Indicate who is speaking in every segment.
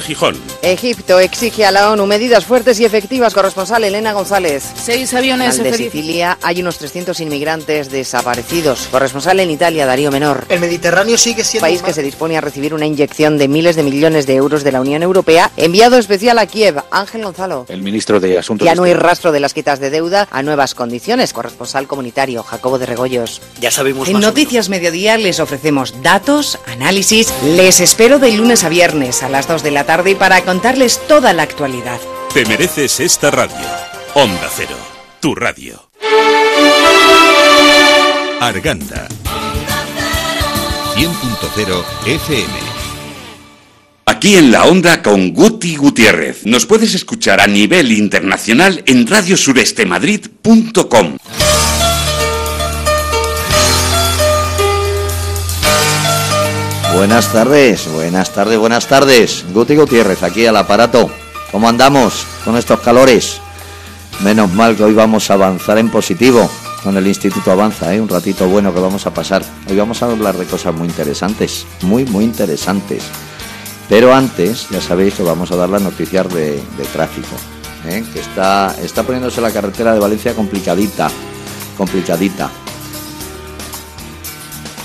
Speaker 1: Gijón.
Speaker 2: Egipto exige a la ONU medidas fuertes y efectivas. Corresponsal Elena González.
Speaker 3: 6 aviones
Speaker 2: de Sicilia hay unos 300 inmigrantes desaparecidos. Corresponsal en Italia, Darío Menor.
Speaker 4: El Mediterráneo sigue siendo
Speaker 2: un país que se dispone a recibir una inyección de miles de millones de euros de la Unión Europea. Enviado especial a Kiev, Ángel Gonzalo.
Speaker 5: El ministro de Asuntos.
Speaker 2: Ya no hay rastro de las quitas de deuda a nuevas condiciones. Corresponsal comunitario, Jacobo de Regoyos.
Speaker 4: Ya sabemos
Speaker 2: en
Speaker 4: más. En
Speaker 2: Noticias Mediodía les ofrecemos datos, análisis. Les espero de lunes a viernes a las 2 de la tarde para contarles toda la actualidad.
Speaker 1: Te mereces esta radio. Onda Cero, tu radio. Arganda.
Speaker 6: 100.0 FM.
Speaker 7: Aquí en la Onda con Guti Gutiérrez. Nos puedes escuchar a nivel internacional en radiosurestemadrid.com.
Speaker 8: Buenas tardes. Guti Gutiérrez, aquí al aparato. ¿Cómo andamos con estos calores? Menos mal que hoy vamos a avanzar en positivo con el Instituto Avanza, un ratito bueno que vamos a pasar. Hoy vamos a hablar de cosas muy interesantes, muy interesantes. Pero antes, ya sabéis que vamos a dar las noticias de tráfico, que está poniéndose la carretera de Valencia complicadita.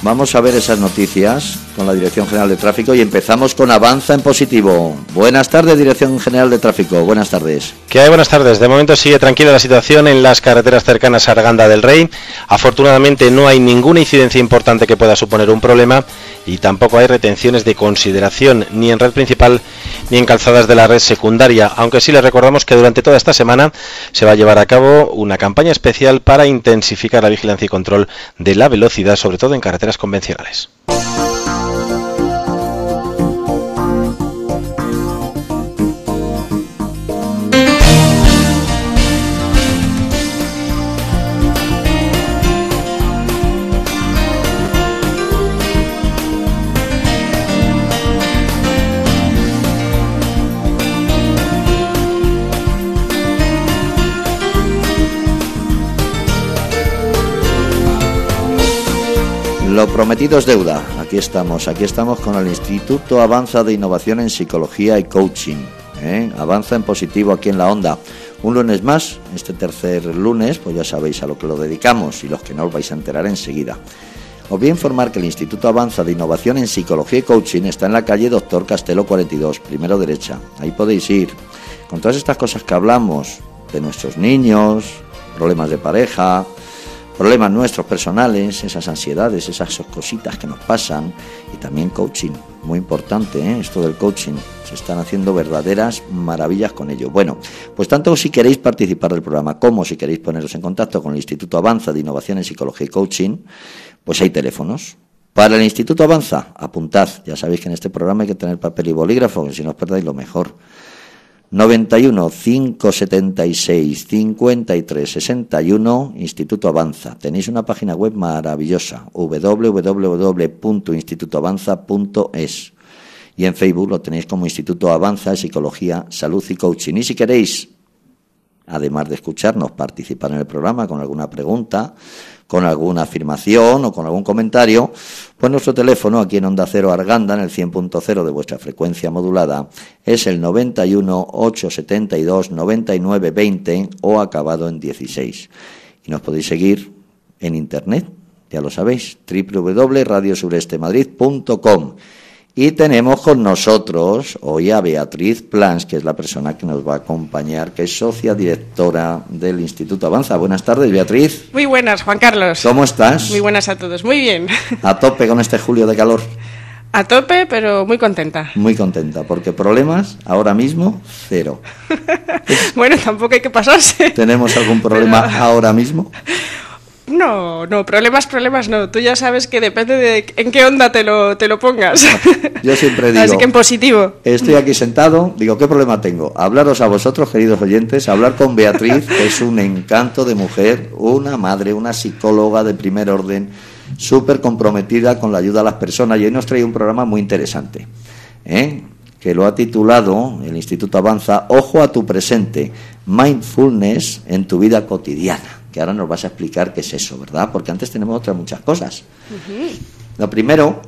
Speaker 8: Vamos a ver esas noticias con la Dirección General de Tráfico y empezamos con Avanza en positivo. Buenas tardes, Dirección General de Tráfico. Buenas tardes.
Speaker 9: ¿Qué hay? Buenas tardes. De momento sigue tranquila la situación en las carreteras cercanas a Arganda del Rey. Afortunadamente no hay ninguna incidencia importante que pueda suponer un problema y tampoco hay retenciones de consideración ni en red principal ni en calzadas de la red secundaria, aunque sí les recordamos que durante toda esta semana se va a llevar a cabo una campaña especial para intensificar la vigilancia y control de la velocidad, sobre todo en carreteras convencionales.
Speaker 8: Lo prometido es deuda. Aquí estamos con el Instituto Avanza de Innovación en Psicología y Coaching. Avanza en positivo aquí en la Onda. Un lunes más, este tercer lunes, pues ya sabéis a lo que lo dedicamos y los que no os vais a enterar enseguida. Os voy a informar que el Instituto Avanza de Innovación en Psicología y Coaching está en la calle Doctor Castelo 42, primero derecha. Ahí podéis ir. Con todas estas cosas que hablamos, de nuestros niños, problemas de pareja, problemas nuestros personales, esas ansiedades, esas cositas que nos pasan, y también coaching, muy importante, esto del coaching, se están haciendo verdaderas maravillas con ello. Bueno, pues tanto si queréis participar del programa como si queréis poneros en contacto con el Instituto Avanza de Innovación en Psicología y Coaching, pues hay teléfonos. Para el Instituto Avanza, apuntad, ya sabéis que en este programa hay que tener papel y bolígrafo, que si no os perdáis lo mejor. 91 576 53 61, Instituto Avanza. Tenéis una página web maravillosa, www.institutoavanza.es, y en Facebook lo tenéis como Instituto Avanza de Psicología, Salud y Coaching. Y si queréis, además de escucharnos, participar en el programa con alguna pregunta, con alguna afirmación o con algún comentario, pues nuestro teléfono aquí en Onda Cero Arganda, en el 100.0 de vuestra frecuencia modulada, es el 91 872 99 20 o acabado en 16. Y nos podéis seguir en internet, ya lo sabéis, www.radiosurestemadrid.com. Y tenemos con nosotros hoy a Beatriz Plans, que es la persona que nos va a acompañar, que es socia directora del Instituto Avanza. Buenas tardes, Beatriz.
Speaker 10: Muy buenas, Juan Carlos.
Speaker 8: ¿Cómo estás?
Speaker 10: Muy buenas a todos, muy bien.
Speaker 8: A tope con este julio de calor.
Speaker 10: A tope, pero muy contenta.
Speaker 8: Muy contenta, porque problemas ahora mismo, cero.
Speaker 10: Bueno, tampoco hay que pasarse.
Speaker 8: ¿Tenemos algún problema ahora mismo?
Speaker 10: No, problemas no. Tú ya sabes que depende de en qué onda te lo pongas.
Speaker 8: Yo siempre digo...
Speaker 10: Así que en positivo.
Speaker 8: Estoy aquí sentado, digo, ¿qué problema tengo? Hablaros a vosotros, queridos oyentes, hablar con Beatriz, que es un encanto de mujer, una madre, una psicóloga de primer orden, súper comprometida con la ayuda a las personas, y hoy nos trae un programa muy interesante, que lo ha titulado el Instituto Avanza, Ojo a tu presente, Mindfulness en tu vida cotidiana. que ahora nos vas a explicar qué es eso, ¿verdad? Porque antes tenemos otras muchas cosas. Lo primero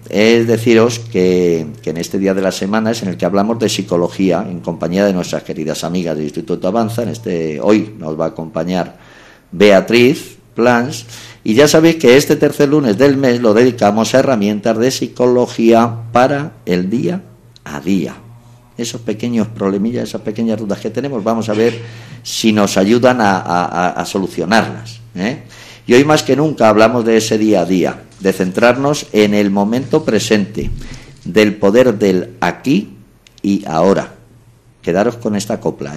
Speaker 8: es deciros que en este día de la semana es en el que hablamos de psicología en compañía de nuestras queridas amigas del Instituto Avanza. Hoy nos va a acompañar Beatriz Plans, y ya sabéis que este tercer lunes del mes lo dedicamos a herramientas de psicología para el día a día. Esos pequeños problemillas, esas pequeñas dudas que tenemos, vamos a ver si nos ayudan a solucionarlas, Y hoy más que nunca hablamos de ese día a día, de centrarnos en el momento presente, del poder del aquí y ahora. Quedaros con esta copla,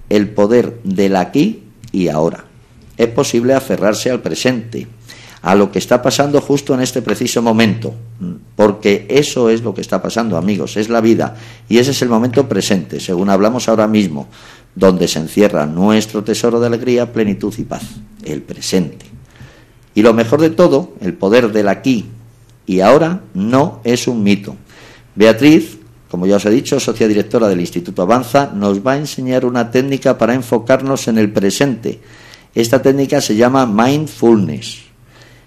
Speaker 8: el poder del aquí y ahora. Es posible aferrarse al presente, a lo que está pasando justo en este preciso momento, porque eso es lo que está pasando, amigos, es la vida, y ese es el momento presente, según hablamos ahora mismo, donde se encierra nuestro tesoro de alegría, plenitud y paz, el presente. Y lo mejor de todo, el poder del aquí y ahora no es un mito. Beatriz, como ya os he dicho, socia directora del Instituto Avanza, nos va a enseñar una técnica para enfocarnos en el presente. Esta técnica se llama mindfulness.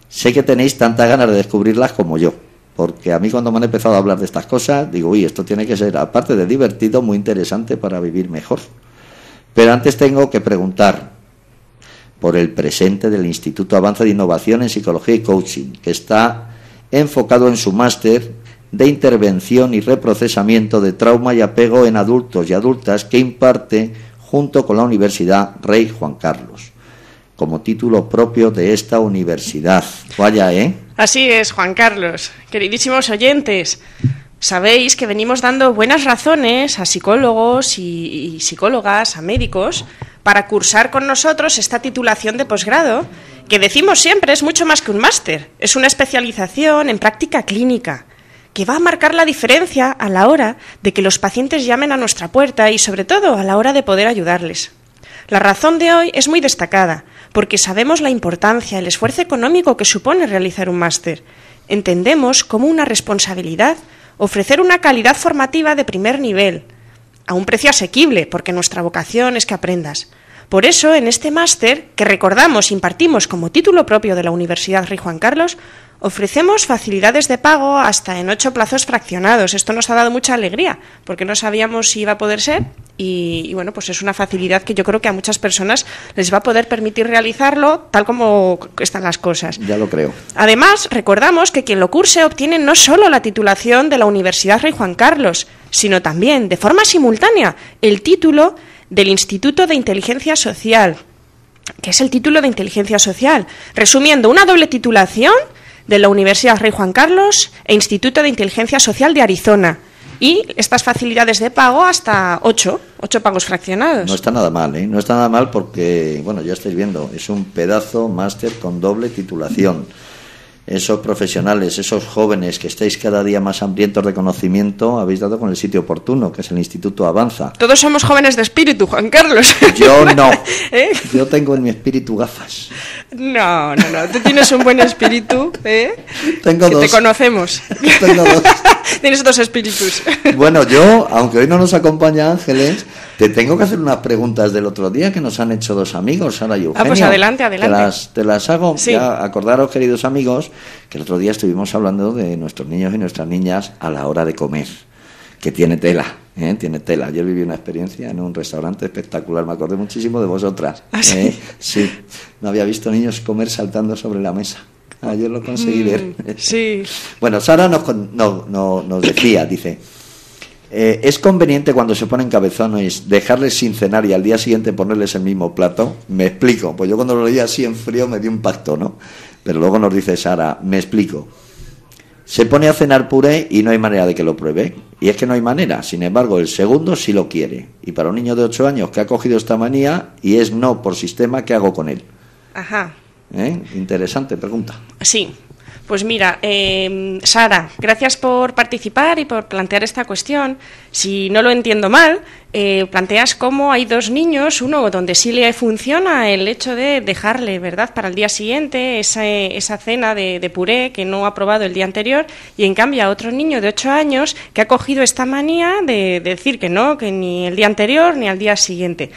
Speaker 8: Sé que tenéis tantas ganas de descubrirlas como yo, porque a mí cuando me han empezado a hablar de estas cosas, digo, uy, esto tiene que ser, aparte de divertido, muy interesante para vivir mejor. Pero antes tengo que preguntar por el presente del Instituto Avanza de Innovación en Psicología y Coaching, que está enfocado en su máster de intervención y reprocesamiento de trauma y apego en adultos y adultas que imparte junto con la Universidad Rey Juan Carlos, como título propio de esta universidad. Vaya,
Speaker 10: Así es, Juan Carlos. Queridísimos oyentes, sabéis que venimos dando buenas razones a psicólogos y psicólogas, a médicos, para cursar con nosotros esta titulación de posgrado, que decimos siempre es mucho más que un máster, es una especialización en práctica clínica, que va a marcar la diferencia a la hora de que los pacientes llamen a nuestra puerta y, sobre todo, a la hora de poder ayudarles. La razón de hoy es muy destacada, porque sabemos la importancia, el esfuerzo económico que supone realizar un máster. Entendemos como una responsabilidad ofrecer una calidad formativa de primer nivel, a un precio asequible, porque nuestra vocación es que aprendas. Por eso, en este máster, que recordamos impartimos como título propio de la Universidad Rey Juan Carlos, ofrecemos facilidades de pago hasta en 8 plazos fraccionados. Esto nos ha dado mucha alegría, porque no sabíamos si iba a poder ser y bueno, pues es una facilidad que yo creo que a muchas personas les va a poder permitir realizarlo tal como están las cosas.
Speaker 8: Ya lo creo.
Speaker 10: Además, recordamos que quien lo curse obtiene no solo la titulación de la Universidad Rey Juan Carlos, sino también, de forma simultánea, el título del Instituto de Inteligencia Social, que es el título de Inteligencia Social, resumiendo una doble titulación de la Universidad Rey Juan Carlos e Instituto de Inteligencia Social de Arizona. Y estas facilidades de pago hasta 8 pagos fraccionados.
Speaker 8: No está nada mal, No está nada mal porque, bueno, ya estáis viendo, es un pedazo máster con doble titulación. Esos profesionales, esos jóvenes que estáis cada día más hambrientos de conocimiento, habéis dado con el sitio oportuno, que es el Instituto Avanza.
Speaker 10: Todos somos jóvenes de espíritu, Juan Carlos.
Speaker 8: Yo no. Yo tengo en mi espíritu gafas.
Speaker 10: No, tú tienes un buen espíritu,
Speaker 8: Tengo
Speaker 10: que
Speaker 8: dos.
Speaker 10: Te conocemos.
Speaker 8: Tengo dos.
Speaker 10: Tienes 2 espíritus.
Speaker 8: Bueno, yo, aunque hoy no nos acompaña Ángeles, te tengo que hacer unas preguntas del otro día que nos han hecho 2 amigos, Sara y Eugenio.
Speaker 10: Pues adelante.
Speaker 8: Te las hago.
Speaker 10: Sí.
Speaker 8: Ya, acordaros, queridos amigos, que el otro día estuvimos hablando de nuestros niños y nuestras niñas a la hora de comer, que tiene tela, tiene tela. Ayer viví una experiencia en un restaurante espectacular, me acordé muchísimo de vosotras.
Speaker 10: ¿Ah, sí?
Speaker 8: Sí, no había visto niños comer saltando sobre la mesa. Ayer lo conseguí ver.
Speaker 10: Sí.
Speaker 8: Bueno, Sara nos decía, dice, ¿es conveniente cuando se ponen cabezones dejarles sin cenar y al día siguiente ponerles el mismo plato? Me explico, pues yo cuando lo leía así en frío me dio un pacto, ¿no? Pero luego nos dice Sara, me explico. Se pone a cenar puré y no hay manera de que lo pruebe. Y es que no hay manera. Sin embargo, el segundo sí lo quiere. Y para un niño de 8 años que ha cogido esta manía y es no por sistema, ¿qué hago con él?
Speaker 10: Ajá.
Speaker 8: Interesante pregunta.
Speaker 10: Sí. Pues mira, Sara, gracias por participar y por plantear esta cuestión. Si no lo entiendo mal, planteas cómo hay 2 niños, uno donde sí le funciona el hecho de dejarle, ¿verdad?, para el día siguiente esa cena de puré que no ha probado el día anterior, y en cambio a otro niño de 8 años que ha cogido esta manía de decir que no, que ni el día anterior ni al día siguiente.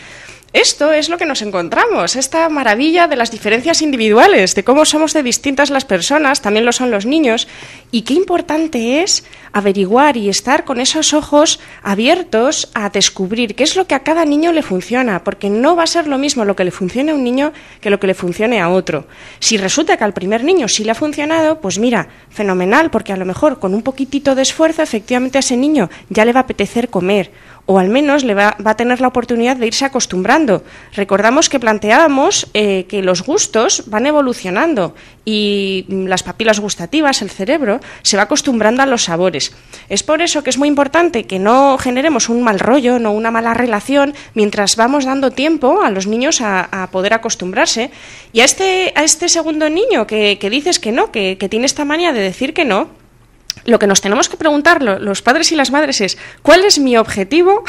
Speaker 10: esto es lo que nos encontramos, esta maravilla de las diferencias individuales, de cómo somos de distintas las personas, también lo son los niños, y qué importante es averiguar y estar con esos ojos abiertos a descubrir qué es lo que a cada niño le funciona, porque no va a ser lo mismo lo que le funcione a un niño que lo que le funcione a otro. Si resulta que al primer niño sí le ha funcionado, pues mira, fenomenal, porque a lo mejor con un poquitito de esfuerzo efectivamente a ese niño ya le va a apetecer comer, o al menos le va a tener la oportunidad de irse acostumbrando. Recordamos que planteábamos que los gustos van evolucionando y las papilas gustativas, el cerebro, se va acostumbrando a los sabores. Es por eso que es muy importante que no generemos un mal rollo, no una mala relación, mientras vamos dando tiempo a los niños a poder acostumbrarse. Y a este segundo niño que dices que no, que tiene esta manía de decir que no, lo que nos tenemos que preguntar los padres y las madres es ¿cuál es mi objetivo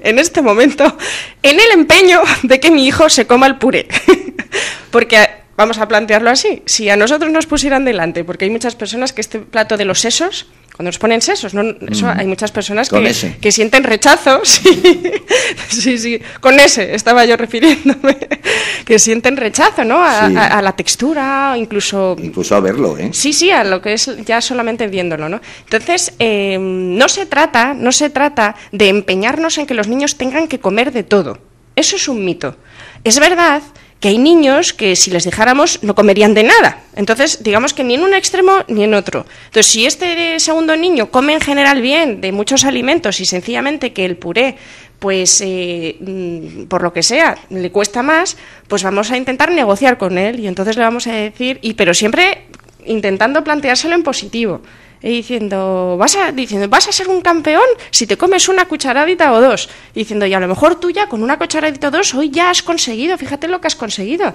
Speaker 10: en este momento en el empeño de que mi hijo se coma el puré? Porque vamos a plantearlo así, si a nosotros nos pusieran delante, porque hay muchas personas que este plato de los sesos, cuando nos ponen sesos, ¿no? Eso, hay muchas personas que sienten rechazo, sí, con ese estaba yo refiriéndome, que sienten rechazo, ¿no? A la textura, incluso
Speaker 8: a verlo, ¿eh?
Speaker 10: Sí, a lo que es ya solamente viéndolo, ¿no? Entonces, no se trata de empeñarnos en que los niños tengan que comer de todo. Eso es un mito. Es verdad que hay niños que si les dejáramos no comerían de nada. Entonces, digamos que ni en un extremo ni en otro. Entonces, si este segundo niño come en general bien de muchos alimentos y sencillamente que el puré, pues por lo que sea, le cuesta más, pues vamos a intentar negociar con él y entonces le vamos a decir, pero siempre intentando planteárselo en positivo. Diciendo, vas a ser un campeón si te comes una cucharadita o dos. Diciendo, y a lo mejor tú ya con una cucharadita o dos hoy ya has conseguido, fíjate lo que has conseguido,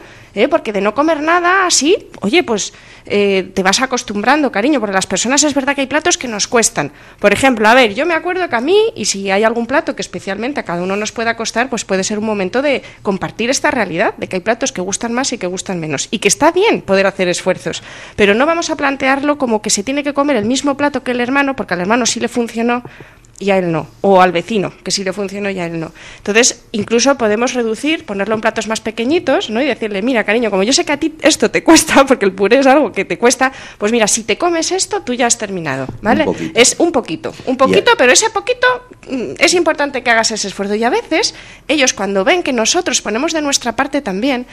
Speaker 10: porque de no comer nada así, oye, pues te vas acostumbrando, cariño, porque las personas es verdad que hay platos que nos cuestan. Por ejemplo, a ver, yo me acuerdo que a mí, y si hay algún plato que especialmente a cada uno nos pueda costar, pues puede ser un momento de compartir esta realidad, de que hay platos que gustan más y que gustan menos, y que está bien poder hacer esfuerzos, pero no vamos a plantearlo como que se tiene que comer el mismo plato que el hermano, porque al hermano sí le funcionó y a él no, o al vecino, que sí le funcionó y a él no. Entonces, incluso podemos reducir, ponerlo en platos más pequeñitos, ¿no? Y decirle, mira, cariño, como yo sé que a ti esto te cuesta, porque el puré es algo que te cuesta, pues mira, si te comes esto, tú ya has terminado, ¿vale? Es un poquito, pero ese poquito es importante que hagas ese esfuerzo. Y a veces, ellos cuando ven que nosotros ponemos de nuestra parte también,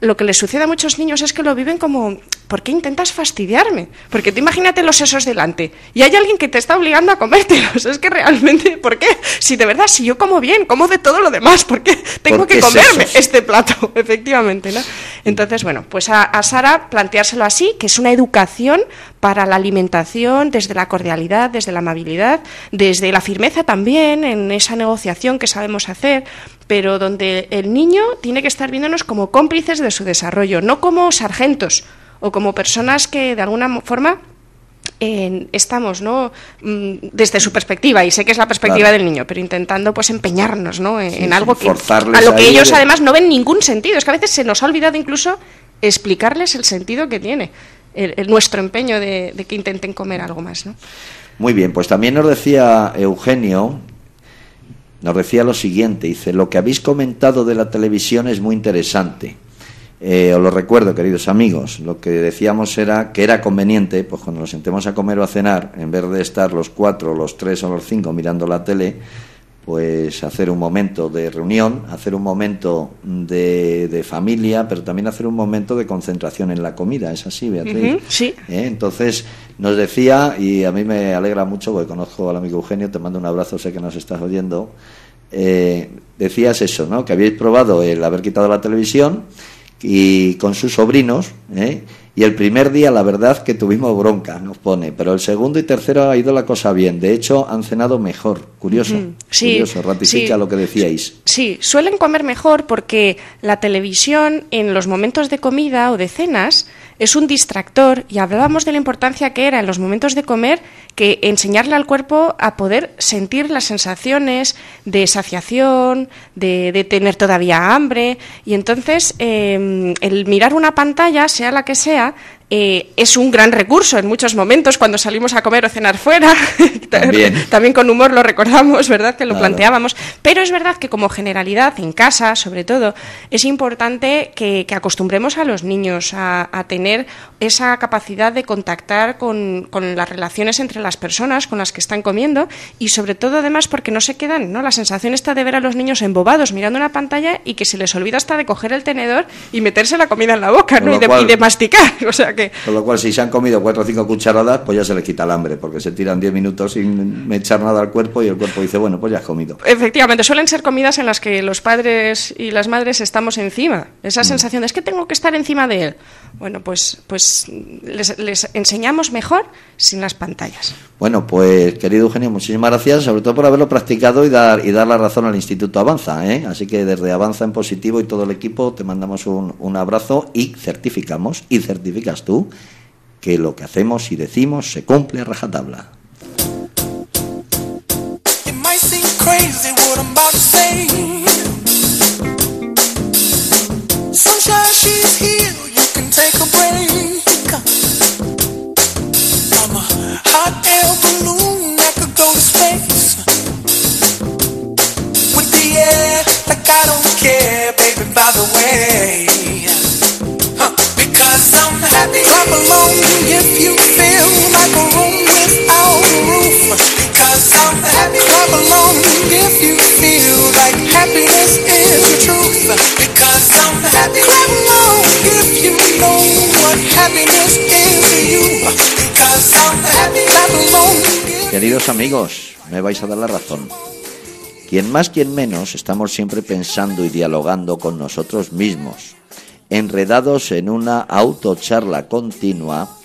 Speaker 10: lo que les sucede a muchos niños es que lo viven como, ¿por qué intentas fastidiarme? Porque tú imagínate los sesos delante y hay alguien que te está obligando a comértelos. Es que realmente, ¿por qué? Si de verdad, si yo como bien, como de todo lo demás, ¿por qué tengo que comerme este plato? Efectivamente, ¿no? Entonces, bueno, pues a Sara planteárselo así, que es una educación para la alimentación, desde la cordialidad, desde la amabilidad, desde la firmeza también, en esa negociación que sabemos hacer, pero donde el niño tiene que estar viéndonos como cómplices de su desarrollo, no como sargentos o como personas que de alguna forma estamos, ¿no? Desde su perspectiva, y sé que es la perspectiva del niño, pero intentando pues empeñarnos, ¿no? en algo que a lo que ellos además no ven ningún sentido. Es que a veces se nos ha olvidado incluso explicarles el sentido que tiene nuestro empeño de que intenten comer algo más, ¿no?
Speaker 8: Muy bien, pues también nos decía Eugenio, nos decía lo siguiente, dice, lo que habéis comentado de la televisión es muy interesante. Os lo recuerdo, queridos amigos, lo que decíamos era que era conveniente, pues cuando nos sentemos a comer o a cenar, en vez de estar los 4, los 3 o los 5 mirando la tele, pues hacer un momento de reunión, hacer un momento de familia, pero también hacer un momento de concentración en la comida. ¿Es así, Beatriz?
Speaker 10: Sí.
Speaker 8: Entonces nos decía, y a mí me alegra mucho porque conozco al amigo Eugenio, te mando un abrazo, sé que nos estás oyendo, decías eso, ¿no? Que habíais probado el haber quitado la televisión y con sus sobrinos, y el primer día la verdad que tuvimos bronca, nos pone, pero el segundo y tercero ha ido la cosa bien, de hecho han cenado mejor, curioso, curioso, ratifica lo que decíais.
Speaker 10: Sí, suelen comer mejor porque la televisión en los momentos de comida o de cenas es un distractor, y hablábamos de la importancia que era en los momentos de comer que enseñarle al cuerpo a poder sentir las sensaciones de saciación, de tener todavía hambre, y entonces el mirar una pantalla, sea la que sea, es un gran recurso en muchos momentos cuando salimos a comer o cenar fuera. También con humor lo recordamos, ¿verdad? Que lo planteábamos. Pero es verdad que como generalidad, en casa, sobre todo, es importante que acostumbremos a los niños a tener esa capacidad de contactar con las relaciones entre las personas con las que están comiendo, y sobre todo, además, porque no se quedan, ¿no? La sensación está de ver a los niños embobados mirando una pantalla y que se les olvida hasta de coger el tenedor y meterse la comida en la boca, ¿no? Y de masticar. O sea que...
Speaker 8: Con lo cual, si se han comido 4 o 5 cucharadas, pues ya se les quita el hambre, porque se tiran 10 minutos sin echar nada al cuerpo y el cuerpo dice, bueno, pues ya has comido.
Speaker 10: Efectivamente, suelen ser comidas en las que los padres y las madres estamos encima. Esa sensación de es que tengo que estar encima de él. Bueno, pues les enseñamos mejor sin las pantallas. Bueno, pues querido Eugenio, muchísimas gracias, sobre todo por haberlo practicado y dar la razón al Instituto Avanza, ¿eh? Así que desde Avanza en Positivo y todo el equipo te mandamos un abrazo y certificamos, y certificas tú, que lo que hacemos y decimos se cumple a rajatabla.
Speaker 3: Clap along if you feel like a room without a roof. Because I'm happy. Clap along if you feel like happiness is the truth. Because I'm happy. Clap along if you know what happiness is to you. Because I'm happy. Clap along.
Speaker 8: Queridos amigos, me vais a dar la razón. Quien más, quien menos, estamos siempre pensando y dialogando con nosotros mismos, enredados en una autocharla continua,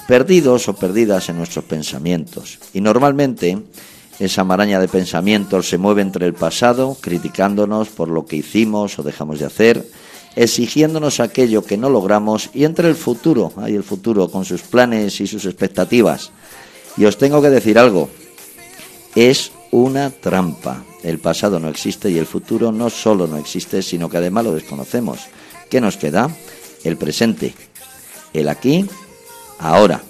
Speaker 8: perdidos o perdidas en nuestros pensamientos. Y normalmente esa maraña de pensamientos se mueve entre el pasado, criticándonos por lo que hicimos o dejamos de hacer, exigiéndonos aquello que no logramos, y entre el futuro, el futuro con sus planes y sus expectativas. Y os tengo que decir algo, es una trampa. El pasado no existe y el futuro no solo no existe, sino que además lo desconocemos. ¿Qué nos queda? El presente, el aquí, ahora.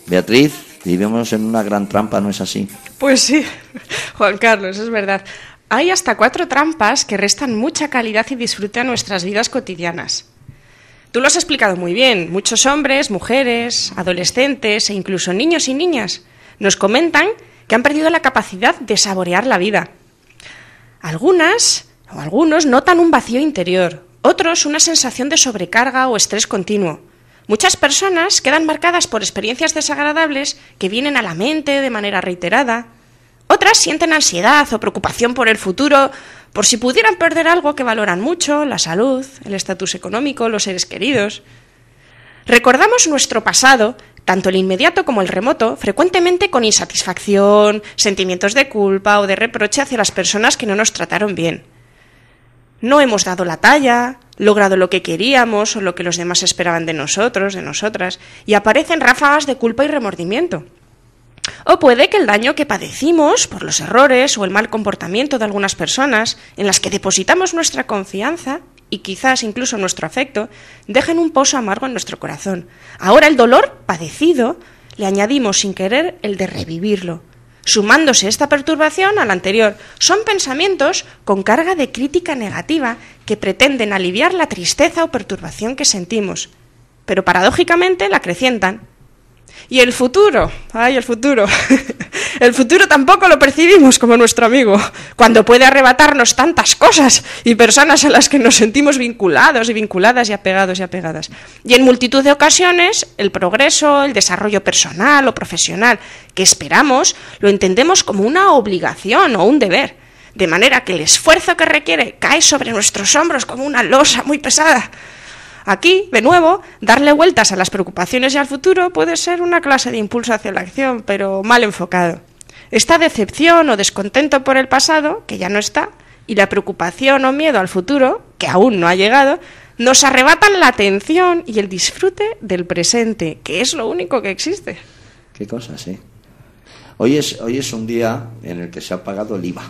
Speaker 8: Beatriz, vivimos en una gran trampa, ¿no es así?
Speaker 10: Pues sí, Juan Carlos, es verdad. Hay hasta 4 trampas que restan mucha calidad y disfrute a nuestras vidas cotidianas. Tú lo has explicado muy bien. Muchos hombres, mujeres, adolescentes e incluso niños y niñas nos comentan que han perdido la capacidad de saborear la vida. Algunas o algunos notan un vacío interior, otros una sensación de sobrecarga o estrés continuo. Muchas personas quedan marcadas por experiencias desagradables que vienen a la mente de manera reiterada. Otras sienten ansiedad o preocupación por el futuro, por si pudieran perder algo que valoran mucho, la salud, el estatus económico, los seres queridos. Recordamos nuestro pasado, tanto el inmediato como el remoto, frecuentemente con insatisfacción, sentimientos de culpa o de reproche hacia las personas que no nos trataron bien. No hemos dado la talla, logrado lo que queríamos o lo que los demás esperaban de nosotros, de nosotras, y aparecen ráfagas de culpa y remordimiento. O puede que el daño que padecimos por los errores o el mal comportamiento de algunas personas en las que depositamos nuestra confianza y quizás incluso nuestro afecto, dejen un pozo amargo en nuestro corazón. Ahora el dolor padecido le añadimos sin querer el de revivirlo. Sumándose esta perturbación a la anterior, son pensamientos con carga de crítica negativa que pretenden aliviar la tristeza o perturbación que sentimos, pero paradójicamente la acrecientan. Y el futuro, ¡ay, el futuro! El futuro tampoco lo percibimos como nuestro amigo, cuando puede arrebatarnos tantas cosas y personas a las que nos sentimos vinculados y vinculadas y apegados y apegadas. Y en multitud de ocasiones, el progreso, el desarrollo personal o profesional que esperamos, lo entendemos como una obligación o un deber, de manera que el esfuerzo que requiere cae sobre nuestros hombros como una losa muy pesada. Aquí, de nuevo, darle vueltas a las preocupaciones y al futuro puede ser una clase de impulso hacia la acción, pero mal enfocado. Esta decepción o descontento por el pasado, que ya no está, y la preocupación o miedo al futuro, que aún no ha llegado, nos arrebatan la atención y el disfrute del presente, que es lo único que existe.
Speaker 8: Qué cosa, sí. Hoy es un día en el que se ha pagado el IVA.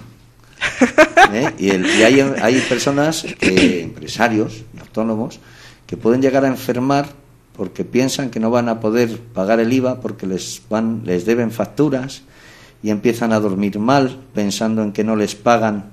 Speaker 8: Y hay personas, empresarios y autónomos, que pueden llegar a enfermar porque piensan que no van a poder pagar el IVA porque les deben facturas y empiezan a dormir mal pensando en que no les pagan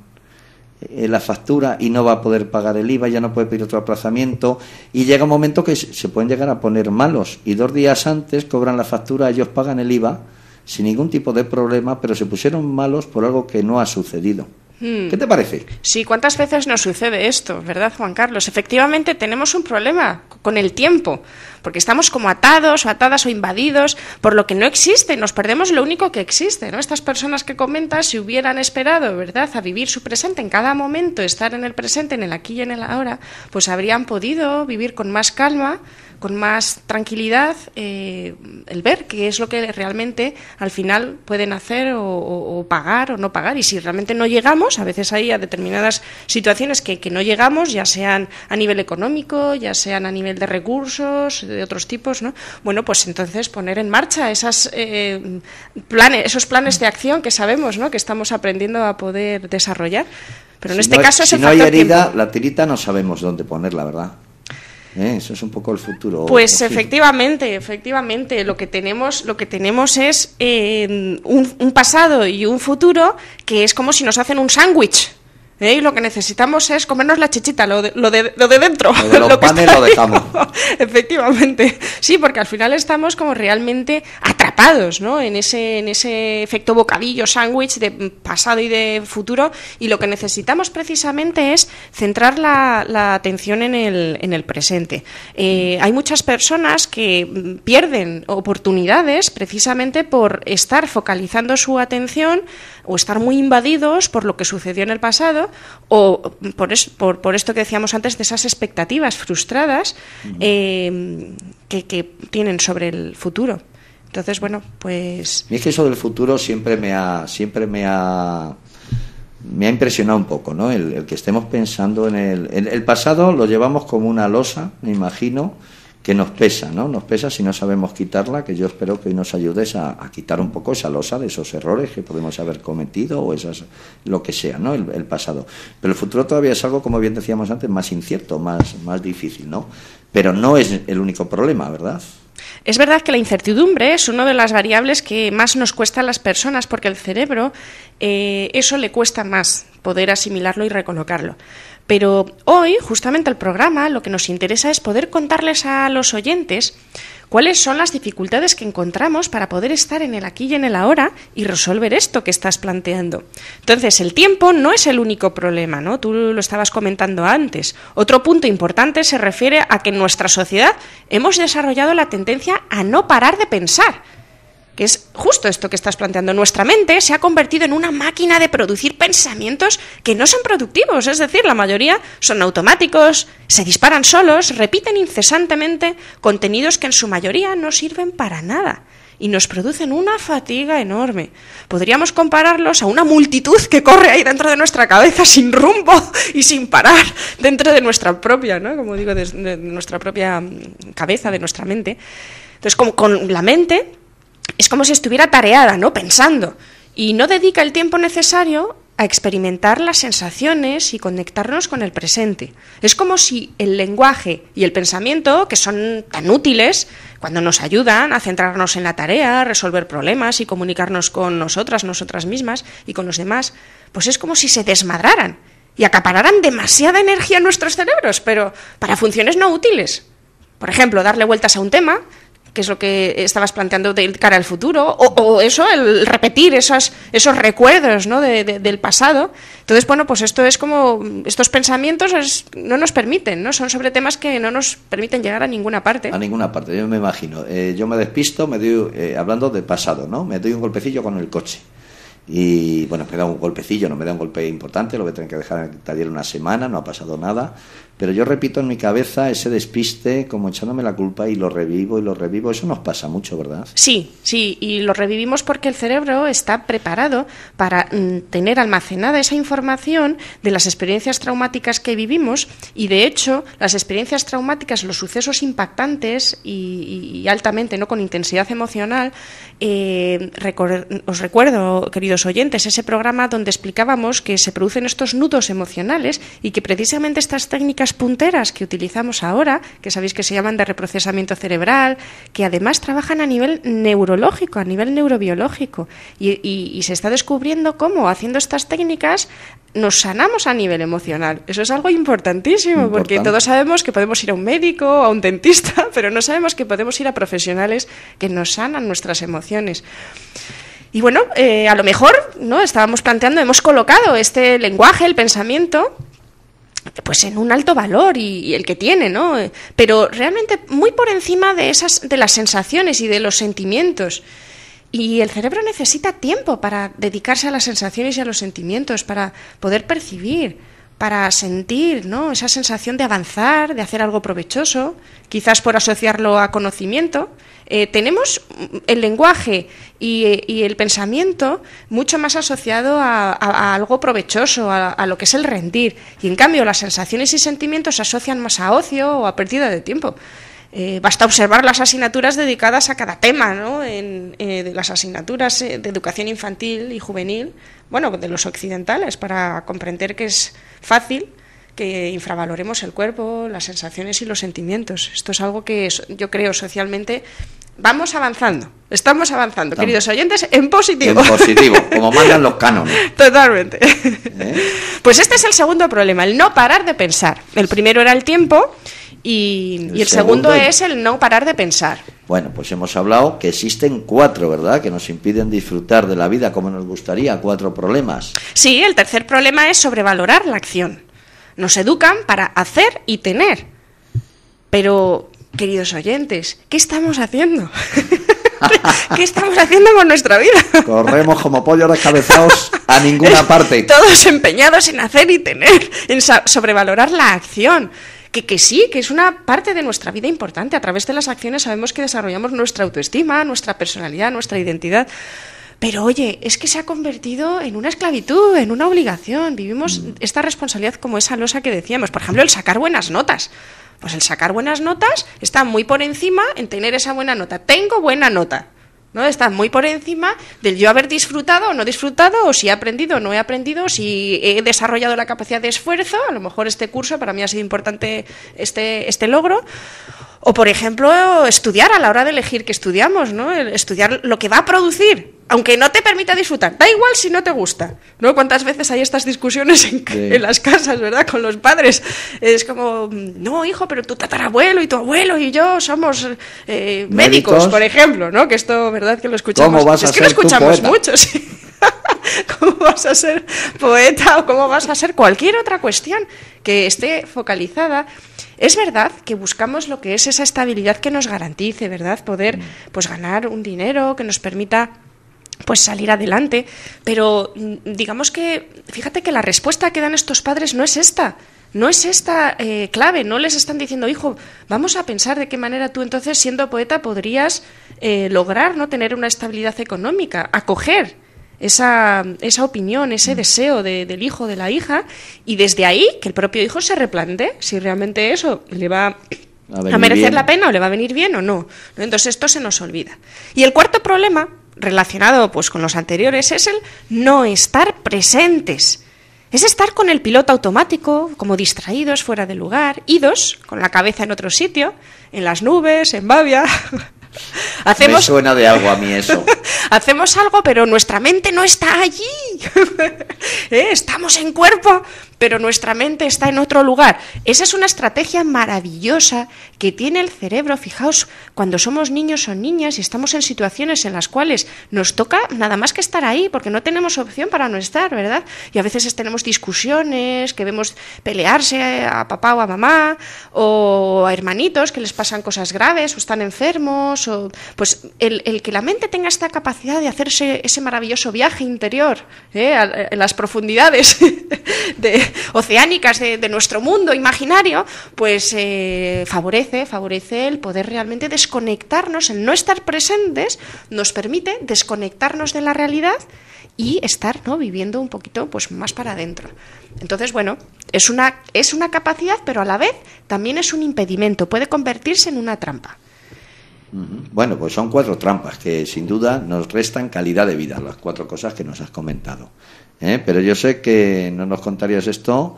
Speaker 8: la factura y no va a poder pagar el IVA, ya no puede pedir otro aplazamiento y llega un momento que se pueden llegar a poner malos y 2 días antes cobran la factura, ellos pagan el IVA sin ningún tipo de problema, pero se pusieron malos por algo que no ha sucedido. ¿Qué te parece?
Speaker 10: Sí, ¿cuántas veces nos sucede esto, verdad, Juan Carlos? Efectivamente tenemos un problema con el tiempo, porque estamos como atados o atadas o invadidos por lo que no existe, nos perdemos lo único que existe, ¿no? Estas personas que comentas, si hubieran esperado, ¿verdad?, a vivir su presente en cada momento, estar en el presente, en el aquí y en el ahora, pues habrían podido vivir con más calma, con más tranquilidad, el ver qué es lo que realmente al final pueden hacer o pagar o no pagar. Y si realmente no llegamos, a veces hay a determinadas situaciones que no llegamos, ya sean a nivel económico, ya sean a nivel de recursos, de otros tipos, ¿no? Bueno, pues entonces poner en marcha esos planes de acción que sabemos, ¿no?, que estamos aprendiendo a poder desarrollar. Pero en este caso
Speaker 8: si no hay herida, la tirita no sabemos dónde ponerla, ¿verdad? Eso es un poco el futuro.
Speaker 10: Pues efectivamente, lo que tenemos es un pasado y un futuro que es como si nos hacen un sándwich. Y lo que necesitamos es comernos la chichita, lo de dentro.
Speaker 8: Lo de los panes lo dejamos.
Speaker 10: Efectivamente, sí, porque al final estamos como realmente atrapados, ¿no?, en ese efecto bocadillo, sándwich de pasado y de futuro, y lo que necesitamos precisamente es centrar la atención en el presente. Hay muchas personas que pierden oportunidades precisamente por estar focalizando su atención o estar muy invadidos por lo que sucedió en el pasado, o por esto que decíamos antes de esas expectativas frustradas que tienen sobre el futuro. Entonces, bueno, pues...
Speaker 8: Y es que eso del futuro siempre me ha impresionado un poco, ¿no? El que estemos pensando en el pasado, lo llevamos como una losa, me imagino, que nos pesa, ¿no? Nos pesa si no sabemos quitarla, que yo espero que hoy nos ayudes a quitar un poco esa losa de esos errores que podemos haber cometido o lo que sea, ¿no? El pasado. Pero el futuro todavía es algo, como bien decíamos antes, más incierto, más difícil, ¿no? Pero no es el único problema, ¿verdad?
Speaker 10: Es verdad que la incertidumbre es una de las variables que más nos cuesta a las personas, porque al cerebro eso le cuesta más poder asimilarlo y recolocarlo. Pero hoy, justamente el programa, lo que nos interesa es poder contarles a los oyentes cuáles son las dificultades que encontramos para poder estar en el aquí y en el ahora y resolver esto que estás planteando. Entonces, el tiempo no es el único problema, ¿no? Tú lo estabas comentando antes. Otro punto importante se refiere a que en nuestra sociedad hemos desarrollado la tendencia a no parar de pensar, que es justo esto que estás planteando. Nuestra mente se ha convertido en una máquina de producir pensamientos que no son productivos, es decir, la mayoría son automáticos, se disparan solos, repiten incesantemente contenidos que en su mayoría no sirven para nada y nos producen una fatiga enorme. Podríamos compararlos a una multitud que corre ahí dentro de nuestra cabeza sin rumbo y sin parar dentro de nuestra propia, ¿no?, como digo, de nuestra propia cabeza, de nuestra mente. Entonces, como con la mente... es como si estuviera tareada, ¿no?, pensando, y no dedica el tiempo necesario a experimentar las sensaciones y conectarnos con el presente. Es como si el lenguaje y el pensamiento, que son tan útiles cuando nos ayudan a centrarnos en la tarea, a resolver problemas y comunicarnos con nosotras mismas y con los demás, pues es como si se desmadraran y acapararan demasiada energía en nuestros cerebros, pero para funciones no útiles. Por ejemplo, darle vueltas a un tema, que es lo que estabas planteando de cara al futuro, o eso, el repetir esos recuerdos, ¿no?, del pasado. Entonces, bueno, pues esto es como, estos pensamientos no nos permiten, ¿no?, son sobre temas que no nos permiten llegar a ninguna parte.
Speaker 8: A ninguna parte, yo me imagino. Yo me despisto, hablando del pasado, ¿no?, me doy un golpecillo con el coche. Y bueno, me da un golpecillo, no me da un golpe importante, lo voy a tener que dejar en el taller una semana, no ha pasado nada, pero yo repito en mi cabeza ese despiste como echándome la culpa y lo revivo, eso nos pasa mucho, ¿verdad?
Speaker 10: Sí, y lo revivimos porque el cerebro está preparado para tener almacenada esa información de las experiencias traumáticas que vivimos, y de hecho las experiencias traumáticas, los sucesos impactantes y altamente, ¿no?, con intensidad emocional, os recuerdo, queridos oyentes, ese programa donde explicábamos que se producen estos nudos emocionales y que precisamente estas técnicas técnicas punteras que utilizamos ahora, que sabéis que se llaman de reprocesamiento cerebral, que además trabajan a nivel neurológico, a nivel neurobiológico, y se está descubriendo cómo haciendo estas técnicas nos sanamos a nivel emocional. Eso es algo importantísimo, porque todos sabemos que podemos ir a un médico, a un dentista, pero no sabemos que podemos ir a profesionales que nos sanan nuestras emociones. Y bueno, a lo mejor, ¿no?, estábamos planteando, hemos colocado este lenguaje, el pensamiento, pues en un alto valor y el que tiene, ¿no? Pero realmente muy por encima de las sensaciones y de los sentimientos. Y el cerebro necesita tiempo para dedicarse a las sensaciones y a los sentimientos, para poder percibir, para sentir, ¿no?, esa sensación de avanzar, de hacer algo provechoso, quizás por asociarlo a conocimiento. Tenemos el lenguaje y el pensamiento mucho más asociado a algo provechoso, a lo que es el rendir. Y en cambio las sensaciones y sentimientos se asocian más a ocio o a pérdida de tiempo. Basta observar las asignaturas dedicadas a cada tema, ¿no?, de las asignaturas de educación infantil y juvenil, bueno, de los occidentales, para comprender que es fácil que infravaloremos el cuerpo, las sensaciones y los sentimientos. Esto es algo que yo creo socialmente vamos avanzando, estamos avanzando, queridos oyentes, en positivo.
Speaker 8: En positivo, como mandan los cánones.
Speaker 10: Totalmente. Pues este es el segundo problema, el no parar de pensar. El primero era el tiempo y el segundo es el no parar de pensar.
Speaker 8: Bueno, pues hemos hablado que existen 4, ¿verdad?, que nos impiden disfrutar de la vida como nos gustaría, 4 problemas.
Speaker 10: Sí, el tercer problema es sobrevalorar la acción. Nos educan para hacer y tener. Pero, queridos oyentes, ¿qué estamos haciendo? ¿Qué estamos haciendo con nuestra vida?
Speaker 8: Corremos como pollos descabezados a ninguna parte.
Speaker 10: Todos empeñados en hacer y tener, en sobrevalorar la acción. Que sí, que es una parte de nuestra vida importante. A través de las acciones sabemos que desarrollamos nuestra autoestima, nuestra personalidad, nuestra identidad. Pero oye, es que se ha convertido en una esclavitud, en una obligación. Vivimos esta responsabilidad como esa losa que decíamos. Por ejemplo, el sacar buenas notas. Pues el sacar buenas notas está muy por encima en tener esa buena nota. Tengo buena nota, ¿no? Está muy por encima del yo haber disfrutado o no disfrutado, o si he aprendido o no he aprendido, si he desarrollado la capacidad de esfuerzo. A lo mejor este curso para mí ha sido importante, este logro. O, por ejemplo, estudiar a la hora de elegir qué estudiamos, ¿no? Estudiar lo que va a producir, aunque no te permita disfrutar. Da igual si no te gusta, ¿no? ¿Cuántas veces hay estas discusiones en las casas, ¿verdad?, con los padres? Es como, no, hijo, pero tu tatarabuelo y tu abuelo y yo somos médicos, por ejemplo, ¿no? Que esto, ¿verdad?, que lo escuchamos.
Speaker 8: ¿Cómo vas a
Speaker 10: es que
Speaker 8: ser
Speaker 10: lo escuchamos
Speaker 8: poeta?
Speaker 10: mucho, sí. ¿Cómo vas a ser poeta o cómo vas a ser cualquier otra cuestión que esté focalizada? Es verdad que buscamos lo que es esa estabilidad que nos garantice, ¿verdad?, poder pues ganar un dinero que nos permita pues salir adelante, pero digamos que, fíjate que la respuesta que dan estos padres no es esta. No es esta clave, no les están diciendo, hijo, vamos a pensar de qué manera tú entonces, siendo poeta, podrías lograr, ¿no?, tener una estabilidad económica, acoger esa opinión, ese deseo del hijo, de la hija, y desde ahí que el propio hijo se replantee si realmente eso le va a merecer la pena o le va a venir bien o no. Entonces esto se nos olvida. Y el cuarto problema, relacionado pues con los anteriores, es el no estar presentes. Es estar con el piloto automático, como distraídos, fuera de lugar, idos, con la cabeza en otro sitio, en las nubes, en Bavia. Me
Speaker 8: suena de algo a mí eso.
Speaker 10: Hacemos algo, pero nuestra mente no está allí. Estamos en cuerpo, pero nuestra mente está en otro lugar. Esa es una estrategia maravillosa que tiene el cerebro. Fijaos, cuando somos niños o niñas y estamos en situaciones en las cuales nos toca nada más que estar ahí, porque no tenemos opción para no estar, ¿verdad? Y a veces tenemos discusiones, que vemos pelearse a papá o a mamá, o a hermanitos que les pasan cosas graves o están enfermos. Pues el que la mente tenga esta capacidad de hacerse ese maravilloso viaje interior en las profundidades oceánicas de nuestro mundo imaginario, pues favorece el poder realmente desconectarnos. El no estar presentes nos permite desconectarnos de la realidad y estar, ¿no?, viviendo un poquito pues más para adentro. Entonces, bueno, es una capacidad, pero a la vez también es un impedimento, puede convertirse en una trampa.
Speaker 8: Bueno, pues son 4 trampas que sin duda nos restan calidad de vida, las 4 cosas que nos has comentado. Pero yo sé que no nos contarías esto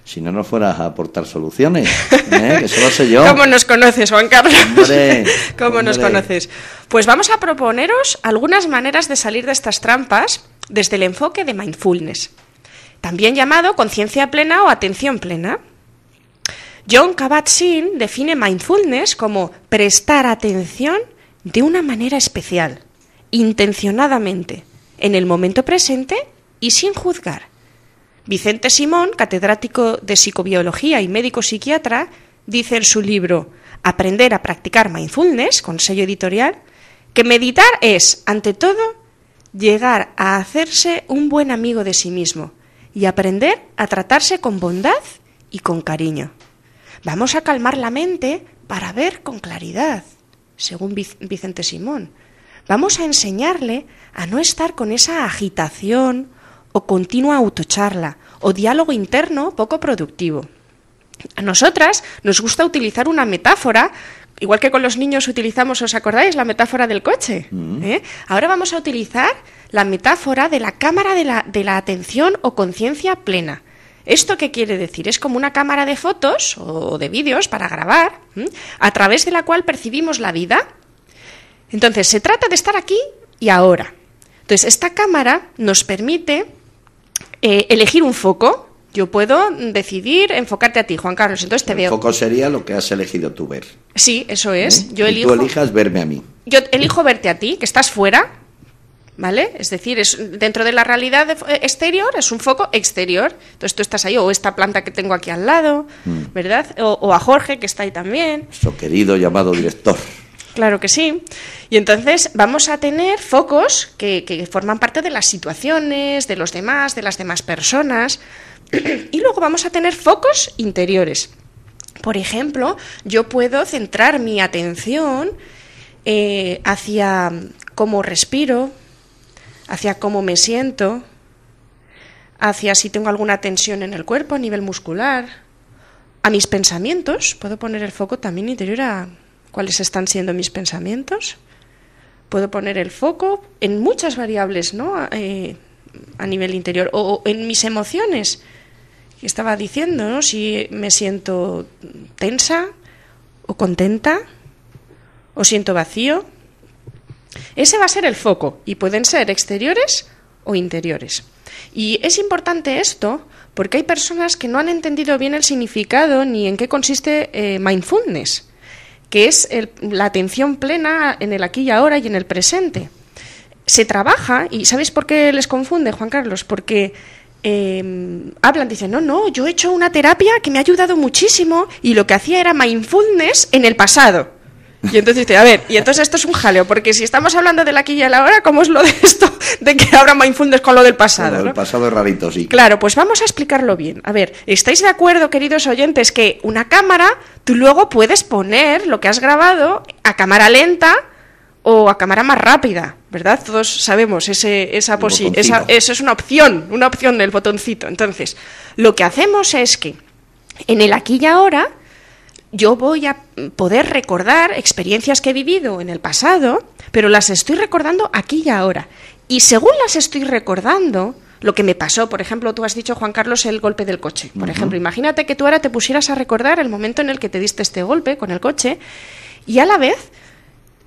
Speaker 8: Si no nos fueras a aportar soluciones, que eso lo sé yo.
Speaker 10: ¿Cómo nos conoces, Juan Carlos?
Speaker 8: Hombre,
Speaker 10: ¿Cómo nos conoces? Pues vamos a proponeros algunas maneras de salir de estas trampas desde el enfoque de mindfulness, también llamado conciencia plena o atención plena. Jon Kabat-Zinn define mindfulness como prestar atención de una manera especial, intencionadamente, en el momento presente y sin juzgar. Vicente Simón, catedrático de psicobiología y médico psiquiatra, dice en su libro Aprender a practicar mindfulness, con sello editorial, que meditar es, ante todo, llegar a hacerse un buen amigo de sí mismo y aprender a tratarse con bondad y con cariño. Vamos a calmar la mente para ver con claridad, según Vicente Simón. Vamos a enseñarle a no estar con esa agitación o continua autocharla o diálogo interno poco productivo. A nosotras nos gusta utilizar una metáfora, igual que con los niños utilizamos, ¿os acordáis? La metáfora del coche. Ahora vamos a utilizar la metáfora de la cámara de la atención o conciencia plena. ¿Esto qué quiere decir? Es como una cámara de fotos o de vídeos para grabar, a través de la cual percibimos la vida. Entonces, se trata de estar aquí y ahora. Entonces, esta cámara nos permite elegir un foco. Yo puedo decidir enfocarte a ti, Juan Carlos. Entonces te veo.
Speaker 8: El foco sería lo que has elegido tú ver.
Speaker 10: Sí, eso es. Yo
Speaker 8: y
Speaker 10: elijo.
Speaker 8: tú elijas verme a mí.
Speaker 10: Yo elijo verte a ti, que estás fuera, ¿vale? Es decir, es dentro de la realidad exterior, es un foco exterior. Entonces tú estás ahí, o esta planta que tengo aquí al lado, ¿verdad? O a Jorge, que está ahí también.
Speaker 8: Nuestro querido llamado director.
Speaker 10: Claro que sí. Y entonces vamos a tener focos que forman parte de las situaciones, de los demás, de las demás personas. Y luego vamos a tener focos interiores. Por ejemplo, yo puedo centrar mi atención hacia cómo respiro, hacia cómo me siento, hacia si tengo alguna tensión en el cuerpo a nivel muscular, a mis pensamientos. Puedo poner el foco también interior a cuáles están siendo mis pensamientos. Puedo poner el foco en muchas variables, ¿no? A nivel interior, o en mis emociones. Estaba diciendo, ¿no? Si me siento tensa o contenta o siento vacío. Ese va a ser el foco y pueden ser exteriores o interiores. Y es importante esto porque hay personas que no han entendido bien el significado ni en qué consiste mindfulness, que es la atención plena en el aquí y ahora y en el presente. Se trabaja, y ¿sabéis por qué les confunde, Juan Carlos? Porque hablan, dicen, no, yo he hecho una terapia que me ha ayudado muchísimo y lo que hacía era mindfulness en el pasado. Y entonces dice, a ver, y entonces esto es un jaleo, porque si estamos hablando del aquí y el ahora, ¿cómo es lo de esto de que ahora mindfulness con lo del pasado?
Speaker 8: Lo del pasado es rarito, sí.
Speaker 10: Claro, pues vamos a explicarlo bien. A ver, ¿estáis de acuerdo, queridos oyentes, que una cámara, tú luego puedes poner lo que has grabado a cámara lenta o a cámara más rápida, ¿verdad? Todos sabemos eso es una opción del botoncito. Entonces, lo que hacemos es que en el aquí y ahora yo voy a poder recordar experiencias que he vivido en el pasado, pero las estoy recordando aquí y ahora. Y según las estoy recordando, lo que me pasó, por ejemplo, tú has dicho, Juan Carlos, el golpe del coche. Por ejemplo, imagínate que tú ahora te pusieras a recordar el momento en el que te diste este golpe con el coche y a la vez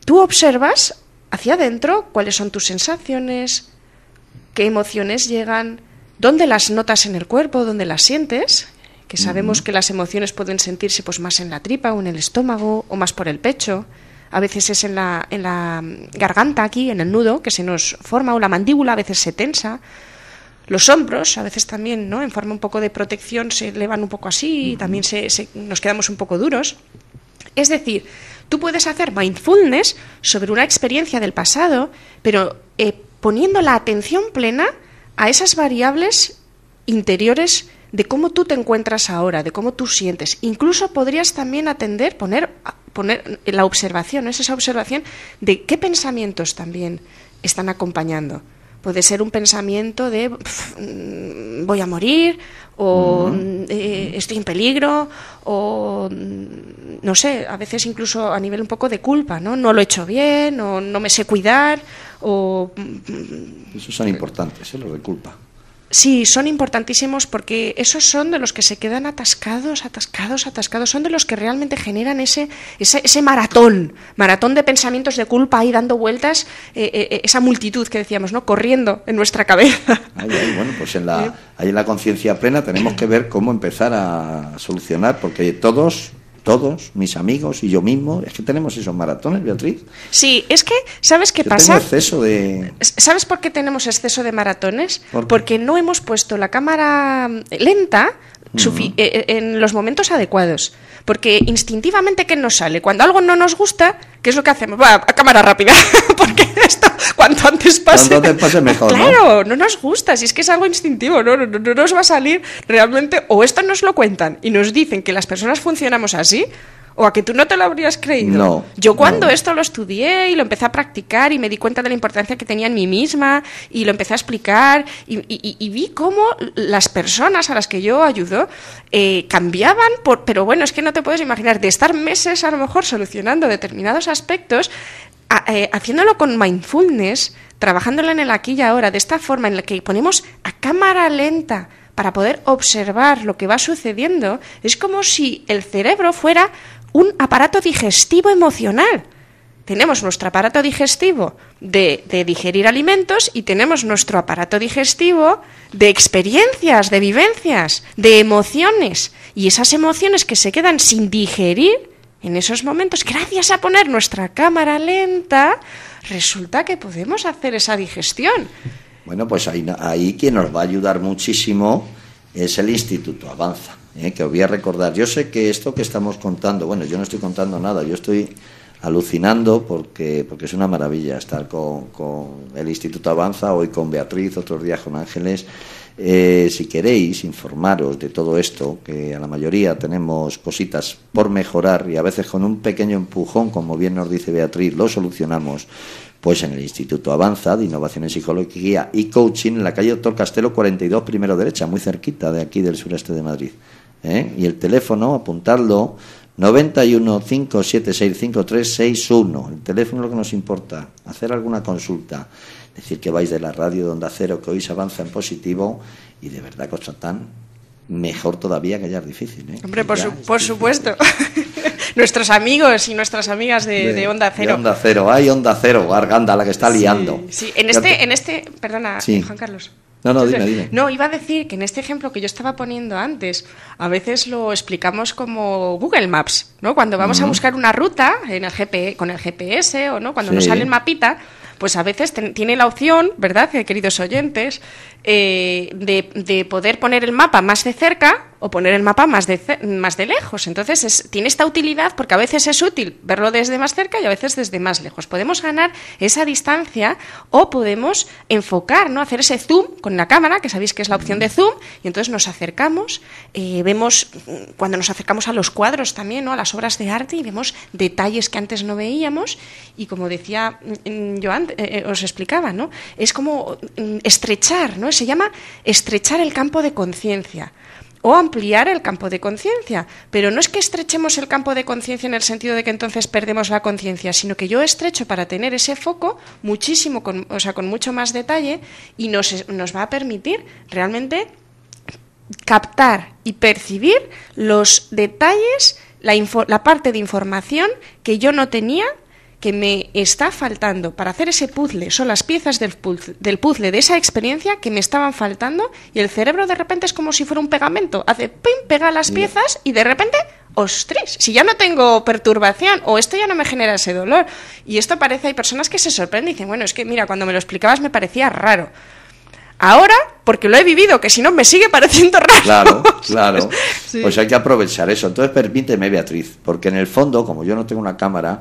Speaker 10: tú observas hacia adentro cuáles son tus sensaciones, qué emociones llegan, dónde las notas en el cuerpo, dónde las sientes, que sabemos que las emociones pueden sentirse pues más en la tripa o en el estómago o más por el pecho. A veces es en la garganta aquí, en el nudo, que se nos forma, o la mandíbula a veces se tensa. Los hombros a veces también, ¿no? En forma un poco de protección se elevan un poco así y también nos quedamos un poco duros. Es decir, tú puedes hacer mindfulness sobre una experiencia del pasado, pero poniendo la atención plena a esas variables interiores de cómo tú te encuentras ahora, de cómo tú sientes. Incluso podrías también poner la observación, es esa observación de qué pensamientos también están acompañando. Puede ser un pensamiento de voy a morir, o estoy en peligro, o no sé, a veces incluso a nivel un poco de culpa, ¿no? No lo he hecho bien, o no me sé cuidar, o...
Speaker 8: Esos son importantes, los de culpa.
Speaker 10: Sí, son importantísimos porque esos son de los que se quedan atascados, son de los que realmente generan ese maratón de pensamientos de culpa ahí dando vueltas, esa multitud que decíamos, ¿no? Corriendo en nuestra cabeza.
Speaker 8: Bueno, pues ahí en la conciencia plena tenemos que ver cómo empezar a solucionar, porque todos, mis amigos y yo mismo, es que tenemos esos maratones, Beatriz.
Speaker 10: Sí, es que, ¿sabes qué pasa?
Speaker 8: Tengo exceso de...
Speaker 10: ¿Sabes por qué tenemos exceso de maratones? Porque no hemos puesto la cámara lenta en los momentos adecuados. Porque instintivamente, ¿qué nos sale? Cuando algo no nos gusta, ¿qué es lo que hacemos? Va, a cámara rápida, porque esto, cuanto antes pase mejor. Claro, no nos gusta, si es que es algo instintivo, no nos va a salir realmente, o esto nos lo cuentan y nos dicen que las personas funcionamos así, o a que tú no te lo habrías creído.
Speaker 8: No,
Speaker 10: yo cuando esto lo estudié y lo empecé a practicar y me di cuenta de la importancia que tenía en mí misma y lo empecé a explicar y vi cómo las personas a las que yo ayudo cambiaban, pero bueno, es que no te puedes imaginar, de estar meses a lo mejor solucionando determinados aspectos, haciéndolo con mindfulness, trabajándolo en el aquí y ahora, de esta forma en la que ponemos a cámara lenta para poder observar lo que va sucediendo, es como si el cerebro fuera un aparato digestivo emocional. Tenemos nuestro aparato digestivo de digerir alimentos y tenemos nuestro aparato digestivo de experiencias, de vivencias, de emociones. Y esas emociones que se quedan sin digerir, en esos momentos, gracias a poner nuestra cámara lenta, resulta que podemos hacer esa digestión.
Speaker 8: Bueno, pues ahí quien nos va a ayudar muchísimo es el Instituto Avanza, que os voy a recordar. Yo sé que esto que estamos contando, bueno, yo no estoy contando nada, yo estoy alucinando porque es una maravilla estar con el Instituto Avanza, hoy con Beatriz, otros días con Ángeles. Si queréis informaros de todo esto, que a la mayoría tenemos cositas por mejorar y a veces con un pequeño empujón, como bien nos dice Beatriz, lo solucionamos, pues en el Instituto Avanza de Innovación en Psicología y Coaching, en la calle Doctor Castelo 42, primero derecha, muy cerquita de aquí del sureste de Madrid. Y el teléfono, apuntadlo, 91 576 5361. El teléfono es lo que nos importa, hacer alguna consulta, decir que vais de la radio de Onda Cero, que hoy se avanza en positivo y de verdad que os tratan mejor todavía, que ya es difícil.
Speaker 10: Hombre, por supuesto. Nuestros amigos y nuestras amigas de Onda Cero.
Speaker 8: De Onda Cero, hay Onda Cero, Arganda, la que está liando.
Speaker 10: Sí. En este, perdona, sí. Juan Carlos.
Speaker 8: No, dime.
Speaker 10: No, iba a decir que en este ejemplo que yo estaba poniendo antes, a veces lo explicamos como Google Maps, ¿no? Cuando vamos a buscar una ruta en el con el GPS o no, cuando nos sale el mapita, pues a veces tiene la opción, ¿verdad, queridos oyentes, de poder poner el mapa más de cerca o poner el mapa más de lejos. Entonces tiene esta utilidad porque a veces es útil verlo desde más cerca y a veces desde más lejos. Podemos ganar esa distancia o podemos enfocar, ¿no? Hacer ese zoom con la cámara, que sabéis que es la opción de zoom, y entonces nos acercamos, vemos, cuando nos acercamos a los cuadros también, ¿no? A las obras de arte, y vemos detalles que antes no veíamos, y como decía yo antes, os explicaba, ¿no? Es como estrechar, ¿no? Se llama estrechar el campo de conciencia o ampliar el campo de conciencia, pero no es que estrechemos el campo de conciencia en el sentido de que entonces perdemos la conciencia, sino que yo estrecho para tener ese foco muchísimo, con mucho más detalle, y nos va a permitir realmente captar y percibir los detalles, la parte de información que yo no tenía, que me está faltando para hacer ese puzzle. Son las piezas del puzzle de esa experiencia que me estaban faltando, y el cerebro de repente es como si fuera un pegamento, hace pim, pega las piezas y de repente, ¡ostras! Si ya no tengo perturbación, o esto ya no me genera ese dolor. Y esto parece, hay personas que se sorprenden y dicen, bueno, es que mira, cuando me lo explicabas me parecía raro. Ahora, porque lo he vivido, que si no me sigue pareciendo raro.
Speaker 8: Claro. Sí. Pues hay que aprovechar eso. Entonces permíteme, Beatriz, porque en el fondo, como yo no tengo una cámara,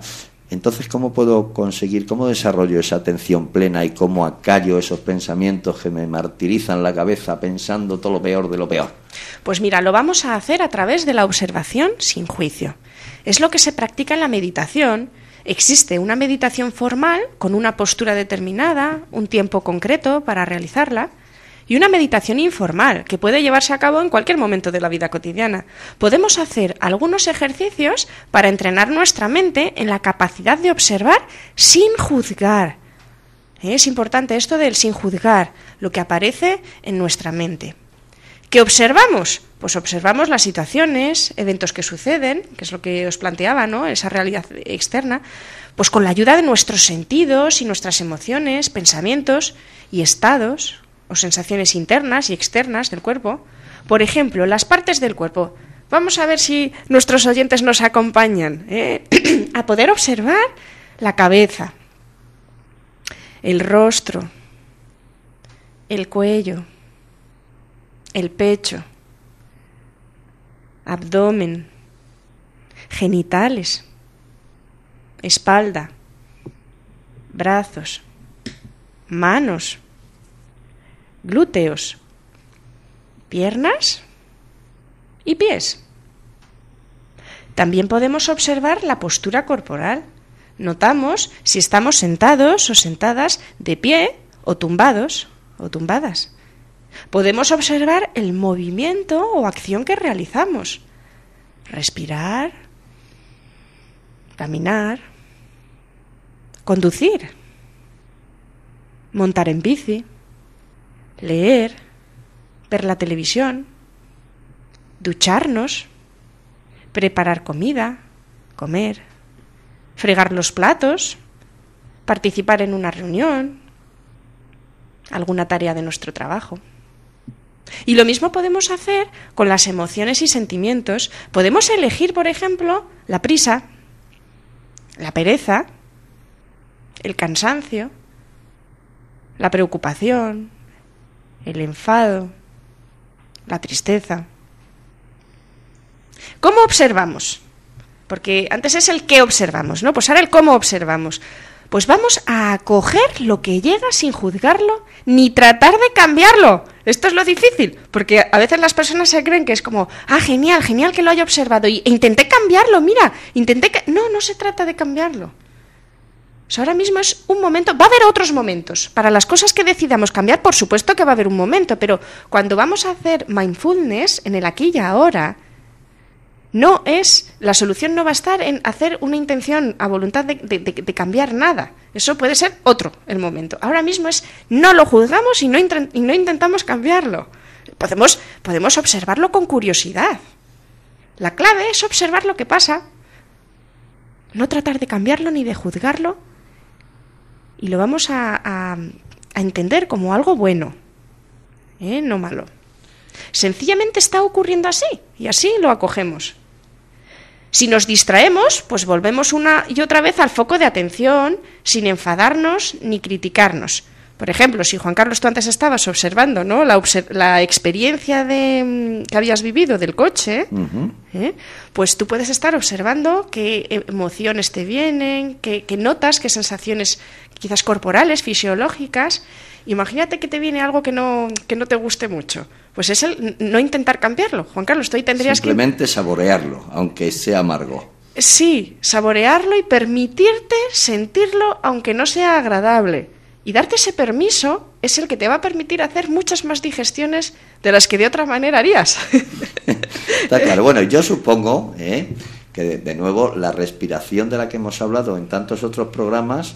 Speaker 8: entonces, ¿cómo puedo conseguir, cómo desarrollo esa atención plena y cómo acallo esos pensamientos que me martirizan la cabeza pensando todo lo peor de lo peor?
Speaker 10: Pues mira, lo vamos a hacer a través de la observación sin juicio. Es lo que se practica en la meditación. Existe una meditación formal con una postura determinada, un tiempo concreto para realizarla, y una meditación informal, que puede llevarse a cabo en cualquier momento de la vida cotidiana. Podemos hacer algunos ejercicios para entrenar nuestra mente en la capacidad de observar sin juzgar. Es importante esto del sin juzgar, lo que aparece en nuestra mente. ¿Qué observamos? Pues observamos las situaciones, eventos que suceden, que es lo que os planteaba, ¿no? Esa realidad externa, pues con la ayuda de nuestros sentidos y nuestras emociones, pensamientos y estados o sensaciones internas y externas del cuerpo. Por ejemplo, las partes del cuerpo. Vamos a ver si nuestros oyentes nos acompañan a poder observar la cabeza, el rostro, el cuello, el pecho, abdomen, genitales, espalda, brazos, manos, glúteos, piernas y pies. También podemos observar la postura corporal. Notamos si estamos sentados o sentadas de pie o tumbados o tumbadas. Podemos observar el movimiento o acción que realizamos. Respirar, caminar, conducir, montar en bici, leer, ver la televisión, ducharnos, preparar comida, comer, fregar los platos, participar en una reunión, alguna tarea de nuestro trabajo. Y lo mismo podemos hacer con las emociones y sentimientos. Podemos elegir, por ejemplo, la prisa, la pereza, el cansancio, la preocupación, el enfado, la tristeza. ¿Cómo observamos? Porque antes es el qué observamos, ¿no? Pues ahora el cómo observamos. Pues vamos a acoger lo que llega sin juzgarlo ni tratar de cambiarlo. Esto es lo difícil, porque a veces las personas se creen que es como, genial, genial que lo haya observado, e intenté cambiarlo, mira, No se trata de cambiarlo. O sea, ahora mismo es un momento, va a haber otros momentos. Para las cosas que decidamos cambiar, por supuesto que va a haber un momento, pero cuando vamos a hacer mindfulness en el aquí y ahora, la solución no va a estar en hacer una intención a voluntad de cambiar nada. Eso puede ser el momento. Ahora mismo no lo juzgamos y no intentamos cambiarlo. Podemos observarlo con curiosidad. La clave es observar lo que pasa, no tratar de cambiarlo ni de juzgarlo, y lo vamos a entender como algo bueno, no malo. Sencillamente está ocurriendo así, y así lo acogemos. Si nos distraemos, pues volvemos una y otra vez al foco de atención, sin enfadarnos ni criticarnos. Por ejemplo, si Juan Carlos tú antes estabas observando, ¿no?, la experiencia que habías vivido del coche, pues tú puedes estar observando qué emociones te vienen, qué notas, qué sensaciones quizás corporales, fisiológicas. Imagínate que te viene algo que no te guste mucho. Pues es el no intentar cambiarlo. Juan Carlos, tú ahí tendrías
Speaker 8: simplemente saborearlo, aunque sea amargo.
Speaker 10: Sí, saborearlo y permitirte sentirlo aunque no sea agradable. Y darte ese permiso es el que te va a permitir hacer muchas más digestiones de las que de otra manera harías.
Speaker 8: Está claro. Bueno, yo supongo que de nuevo la respiración de la que hemos hablado en tantos otros programas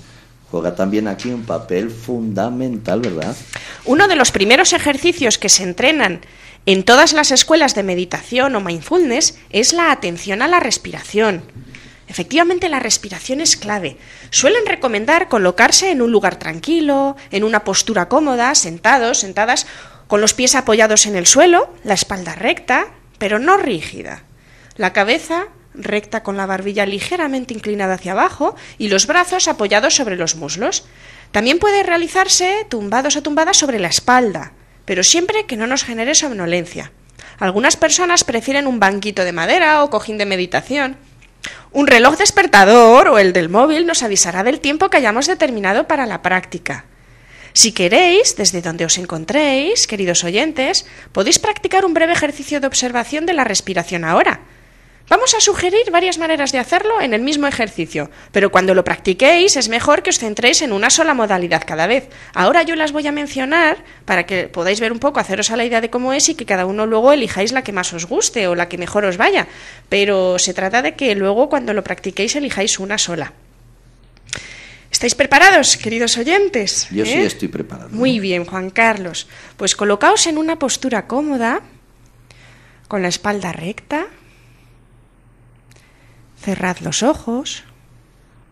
Speaker 8: juega también aquí un papel fundamental, ¿verdad?
Speaker 10: Uno de los primeros ejercicios que se entrenan en todas las escuelas de meditación o mindfulness es la atención a la respiración. Efectivamente, la respiración es clave. Suelen recomendar colocarse en un lugar tranquilo, en una postura cómoda, sentados, sentadas, con los pies apoyados en el suelo, la espalda recta, pero no rígida. La cabeza recta con la barbilla ligeramente inclinada hacia abajo y los brazos apoyados sobre los muslos. También puede realizarse tumbados o tumbadas sobre la espalda, pero siempre que no nos genere somnolencia. Algunas personas prefieren un banquito de madera o cojín de meditación. Un reloj despertador o el del móvil nos avisará del tiempo que hayamos determinado para la práctica. Si queréis, desde donde os encontréis, queridos oyentes, podéis practicar un breve ejercicio de observación de la respiración ahora. Vamos a sugerir varias maneras de hacerlo en el mismo ejercicio, pero cuando lo practiquéis es mejor que os centréis en una sola modalidad cada vez. Ahora yo las voy a mencionar para que podáis ver un poco, haceros a la idea de cómo es y que cada uno luego elijáis la que más os guste o la que mejor os vaya, pero se trata de que luego cuando lo practiquéis elijáis una sola. ¿Estáis preparados, queridos oyentes?
Speaker 8: Yo sí estoy preparado.
Speaker 10: Muy bien, Juan Carlos. Pues colocaos en una postura cómoda, con la espalda recta, cerrad los ojos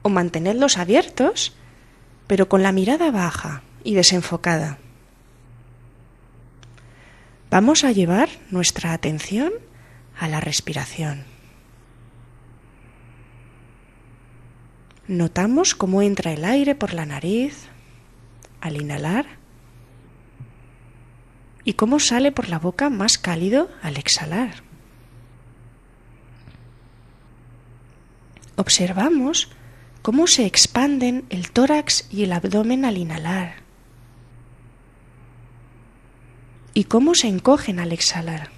Speaker 10: o mantenedlos abiertos, pero con la mirada baja y desenfocada. Vamos a llevar nuestra atención a la respiración. Notamos cómo entra el aire por la nariz al inhalar y cómo sale por la boca más cálido al exhalar. Observamos cómo se expanden el tórax y el abdomen al inhalar y cómo se encogen al exhalar.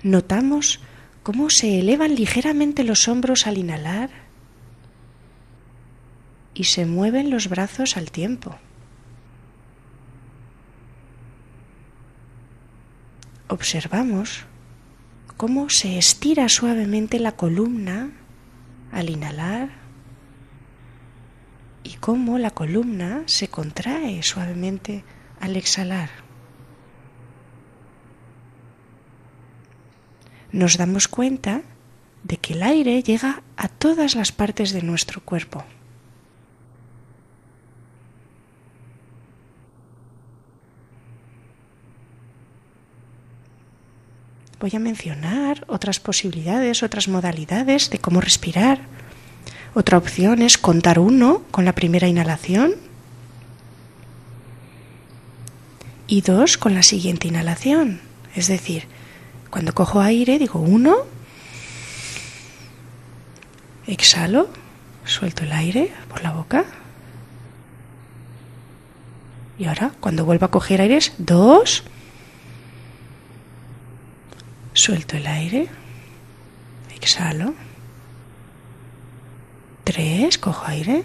Speaker 10: Notamos cómo se elevan ligeramente los hombros al inhalar y se mueven los brazos al tiempo. Observamos cómo se estira suavemente la columna al inhalar y cómo la columna se contrae suavemente al exhalar. Nos damos cuenta de que el aire llega a todas las partes de nuestro cuerpo. Voy a mencionar otras posibilidades, otras modalidades de cómo respirar. Otra opción es contar 1 con la primera inhalación y 2 con la siguiente inhalación. Es decir, cuando cojo aire digo 1, exhalo, suelto el aire por la boca. Y ahora, cuando vuelvo a coger aire es 2, suelto el aire, exhalo, 3, cojo aire.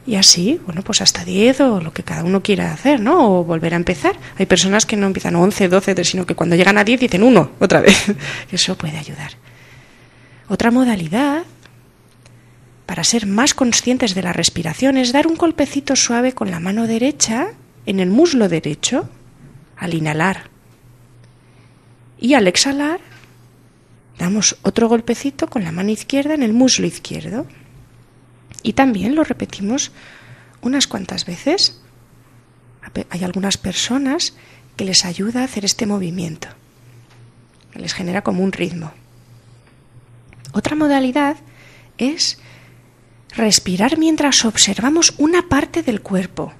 Speaker 10: Y así, bueno, pues hasta 10 o lo que cada uno quiera hacer, ¿no? O volver a empezar. Hay personas que no empiezan 11, 12, sino que cuando llegan a 10 dicen 1 otra vez. Eso puede ayudar. Otra modalidad para ser más conscientes de la respiración es dar un golpecito suave con la mano derecha en el muslo derecho al inhalar. Y al exhalar damos otro golpecito con la mano izquierda en el muslo izquierdo. Y también lo repetimos unas cuantas veces. Hay algunas personas que les ayuda a hacer este movimiento, que les genera como un ritmo. Otra modalidad es respirar mientras observamos una parte del cuerpo.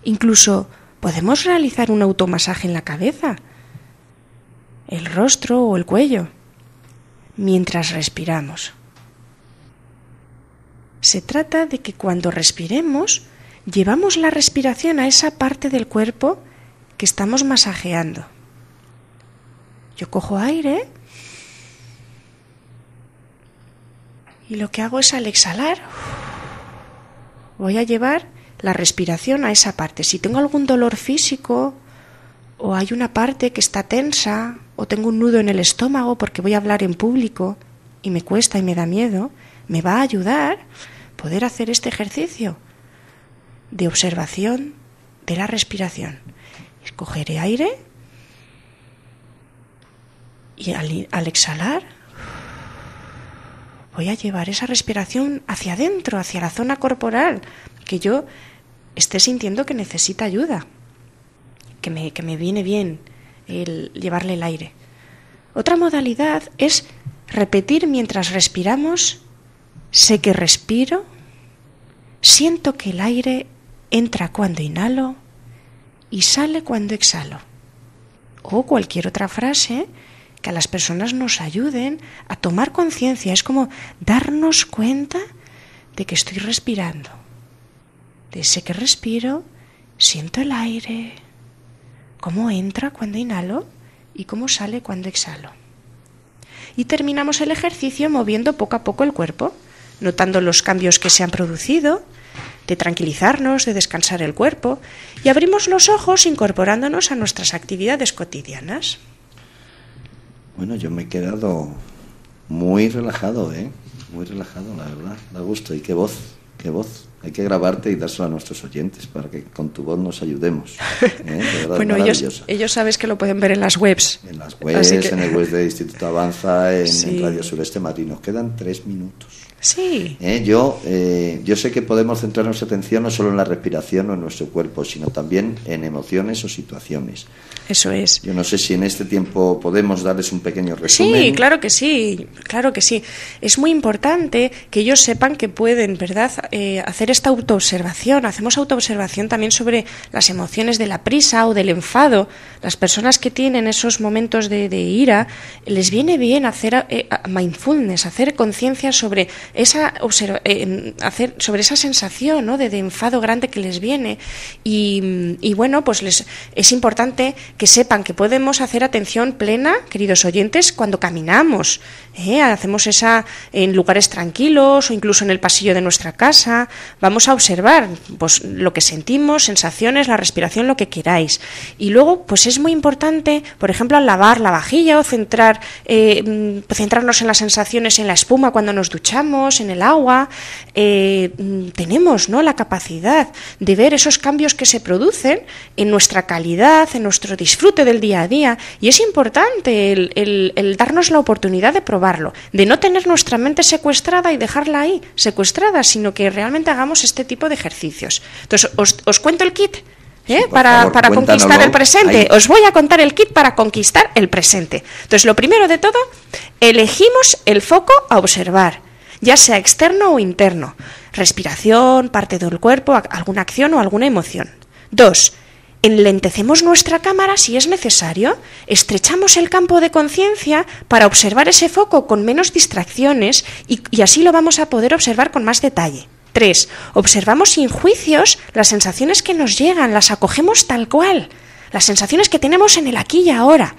Speaker 10: Incluso podemos realizar un automasaje en la cabeza, el rostro o el cuello, mientras respiramos. Se trata de que cuando respiremos, llevamos la respiración a esa parte del cuerpo que estamos masajeando. Yo cojo aire y lo que hago es al exhalar, voy a llevar la respiración a esa parte. Si tengo algún dolor físico o hay una parte que está tensa o tengo un nudo en el estómago porque voy a hablar en público y me cuesta y me da miedo, me va a ayudar poder hacer este ejercicio de observación de la respiración. Cogeré aire y al exhalar voy a llevar esa respiración hacia adentro, hacia la zona corporal, que yo esté sintiendo que necesita ayuda, que me viene bien el llevarle el aire. Otra modalidad es repetir mientras respiramos: sé que respiro, siento que el aire entra cuando inhalo y sale cuando exhalo. O cualquier otra frase que a las personas nos ayuden a tomar conciencia. Es como darnos cuenta de que estoy respirando. De sé que respiro, siento el aire, cómo entra cuando inhalo y cómo sale cuando exhalo. Y terminamos el ejercicio moviendo poco a poco el cuerpo, notando los cambios que se han producido, de tranquilizarnos, de descansar el cuerpo, y abrimos los ojos incorporándonos a nuestras actividades cotidianas.
Speaker 8: Bueno, yo me he quedado muy relajado, muy relajado, la verdad, da gusto. Y qué voz. Hay que grabarte y dárselo a nuestros oyentes para que con tu voz nos ayudemos. De verdad,
Speaker 10: bueno, ellos sabes que lo pueden ver en las webs.
Speaker 8: En las webs, en el web del Instituto Avanza, en Radio Sureste Madrid. Nos quedan 3 minutos.
Speaker 10: Sí.
Speaker 8: Yo sé que podemos centrar nuestra atención no solo en la respiración o en nuestro cuerpo, sino también en emociones o situaciones.
Speaker 10: Eso es.
Speaker 8: Yo no sé si en este tiempo podemos darles un pequeño resumen.
Speaker 10: Sí, claro que sí. Es muy importante que ellos sepan que pueden, ¿verdad?, hacer esta autoobservación. Hacemos autoobservación también sobre las emociones de la prisa o del enfado. Las personas que tienen esos momentos de ira, les viene bien hacer mindfulness, hacer conciencia sobre sobre esa sensación, ¿no?, de enfado grande que les viene. Y bueno, pues es importante que sepan que podemos hacer atención plena, queridos oyentes, cuando caminamos. Hacemos esa en lugares tranquilos o incluso en el pasillo de nuestra casa. Vamos a observar pues lo que sentimos, sensaciones, la respiración, lo que queráis. Y luego, pues es muy importante, por ejemplo, al lavar la vajilla o centrarnos en las sensaciones en la espuma cuando nos duchamos, en el agua. Tenemos, ¿no?, la capacidad de ver esos cambios que se producen en nuestra calidad, en nuestro disfrute del día a día, y es importante el darnos la oportunidad de probarlo, de no tener nuestra mente secuestrada y dejarla ahí secuestrada, sino que realmente hagamos este tipo de ejercicios. Entonces, os cuento el kit. Para conquistar el presente. Ahí. Os voy a contar el kit para conquistar el presente. Entonces, lo primero de todo, elegimos el foco a observar, ya sea externo o interno, respiración, parte del cuerpo, alguna acción o alguna emoción. 2. Enlentecemos nuestra cámara si es necesario, estrechamos el campo de conciencia para observar ese foco con menos distracciones y así lo vamos a poder observar con más detalle. 3. Observamos sin juicios las sensaciones que nos llegan, las acogemos tal cual, las sensaciones que tenemos en el aquí y ahora.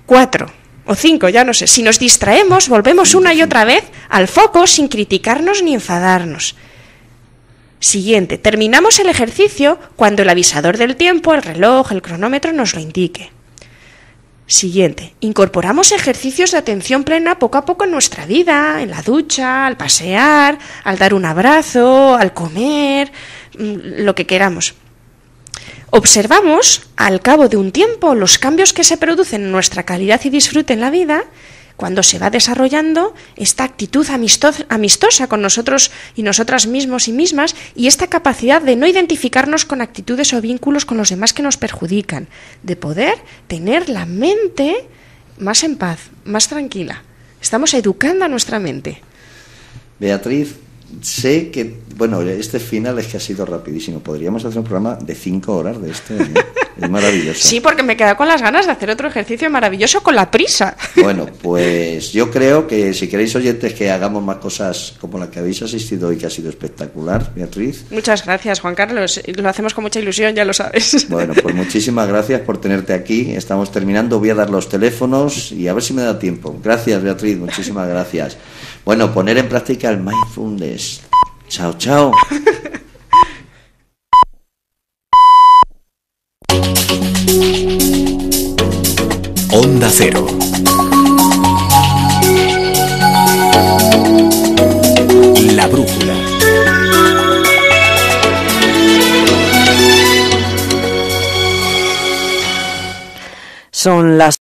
Speaker 10: 4. O 5, ya no sé. Si nos distraemos, volvemos una y otra vez al foco sin criticarnos ni enfadarnos. Siguiente, terminamos el ejercicio cuando el avisador del tiempo, el reloj, el cronómetro nos lo indique. Siguiente, incorporamos ejercicios de atención plena poco a poco en nuestra vida, en la ducha, al pasear, al dar un abrazo, al comer, lo que queramos. Observamos, al cabo de un tiempo, los cambios que se producen en nuestra calidad y disfrute en la vida cuando se va desarrollando esta actitud amistosa con nosotros y nosotras mismos y mismas, y esta capacidad de no identificarnos con actitudes o vínculos con los demás que nos perjudican, de poder tener la mente más en paz, más tranquila. Estamos educando a nuestra mente.
Speaker 8: Beatriz, sé que, bueno, este final es que ha sido rapidísimo. Podríamos hacer un programa de 5 horas de este, ¿no? Es maravilloso.
Speaker 10: Sí, porque me he quedado con las ganas de hacer otro ejercicio maravilloso con la prisa.
Speaker 8: Bueno, pues yo creo que si queréis, oyentes, que hagamos más cosas como la que habéis asistido hoy, que ha sido espectacular, Beatriz.
Speaker 10: Muchas gracias, Juan Carlos. Lo hacemos con mucha ilusión, ya lo sabes.
Speaker 8: Bueno, pues muchísimas gracias por tenerte aquí. Estamos terminando, voy a dar los teléfonos y a ver si me da tiempo. Gracias, Beatriz, muchísimas gracias. Bueno, poner en práctica el mindfulness. Chao, chao.
Speaker 1: Onda Cero. La brújula.
Speaker 2: Son las